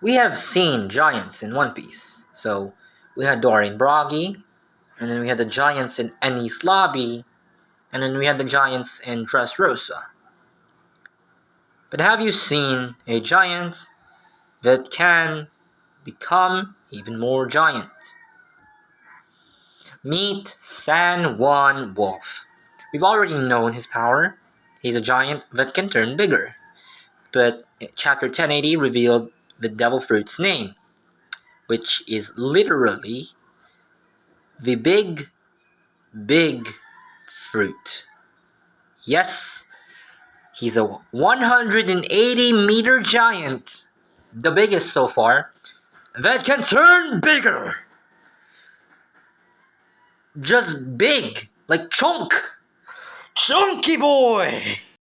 We have seen giants in One Piece. So we had Dorian Broggy, and then we had the giants in Enies Lobby, and then we had the giants in Dressrosa. But have you seen a giant that can become even more giant? Meet San Juan Wolf. We've already known his power. He's a giant that can turn bigger. But Chapter 1080 revealed the Devil Fruit's name, which is literally the big fruit. Yes, he's a 180-meter giant, the biggest so far, that can turn bigger. Just big, like CHONK. Chunky boy!